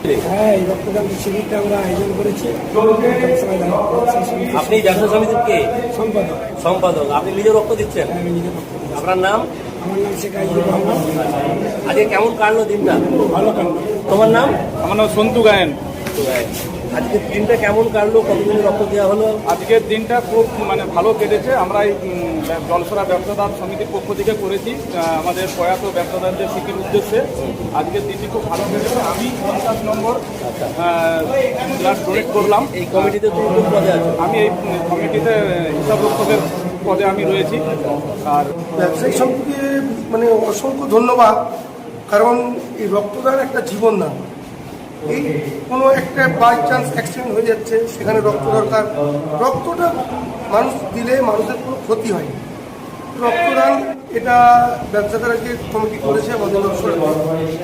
শিবিরে? হ্যাঁ, এই রক্তদান শিবিরটা আমরা আয়োজন করেছি। আপনি ব্যবসা সমিতির কে? সম্পাদক। সম্পাদক। আপনি নিজে রক্ত দিচ্ছেন? আমি নিজে রক্ত দিচ্ছি। আপনার নাম? আমার নাম শেখ আজিজুর রহমান। আজকে কেমন কাটলো দিনটা? ভালো কাণ্ড। তোমার নাম? আমার নাম সন্তু গায়েন। আজকের দিনটা কেমন কাটলো? কতদিন রক্ত দেওয়া হলো? আজকের দিনটা খুব ভালো কেটেছে। আমরা এই জলসরা ব্যবসাদার সমিতির পক্ষ থেকে করেছি আমাদের প্রয়াত ব্যবসাদারদের স্মৃতির উদ্দেশ্যে। আজকের দিনটি খুব ভালো কেটেছে। আমি 50 নম্বর ব্লাড ডোনেট করলাম। এই কমিটিতে তুমি কোন পদে আছো? আমি এই কমিটিতে হিসাব রক্ষকের পদে আমি রয়েছি। আর ব্যবসায়ী সমিতিকে অসংখ্য ধন্যবাদ, কারণ এই রক্তদান একটা জীবনদান। এই কোনো একটা বাই চান্স অ্যাক্সিডেন্ট হয়ে যাচ্ছে, সেখানে রক্ত দরকার। রক্তটা মানুষ দিলে মানুষের কোনো ক্ষতি হয়। রক্তদান এটা ব্যবসাদারা যে কমিটি করেছে আমাদের ব্যবসার,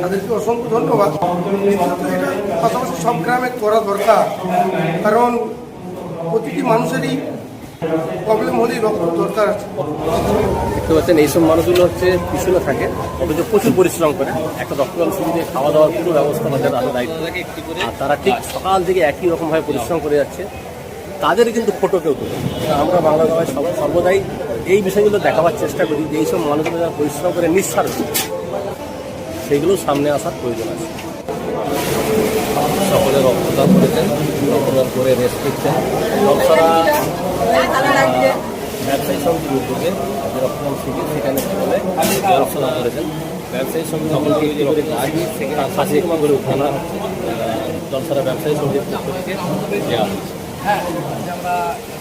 তাদেরকে অসংখ্য ধন্যবাদ। দ্বিতীয়ত এটা পাশাপাশি সব গ্রামে করা দরকার, কারণ প্রতিটি মানুষেরই প্রবলেম হলেই রক্ত দরকার আছে। দেখতে পাচ্ছেন এইসব মানুষগুলো হচ্ছে পিছনে থাকে, অথচ প্রচুর পরিশ্রম করে। একটা রক্তদান শিবিরে খাওয়া দাওয়ার পুরো ব্যবস্থা তাদের আরও দায়িত্ব থাকে। আর তারা ঠিক সকাল থেকে একই রকমভাবে পরিশ্রম করে যাচ্ছে। তাদের কিন্তু ফটো কেউ তোলে। আমরা বাংলা সবাই সর্বদাই এই বিষয়গুলো দেখাবার চেষ্টা করি যে এইসব মানুষগুলো যারা পরিশ্রম করে নিঃস্বার্থ, সেইগুলো সামনে আসার প্রয়োজন আছে। সকলে রক্তদান করেছেন, রক্তদান করে রেস্ট করছেন। জলসারা ব্যবসায়ী সমিতির উদ্যোগে যে রক্তদান শিবির, সেখানে সকলে রক্তদান করেছেন। ব্যবসায়ী সমিতি সকলকে একটি করে গাড়ি সেখানে খাসি করে উঠানো জলসারা ব্যবসায়ী সমিতির পক্ষ থেকে দেওয়া হচ্ছে।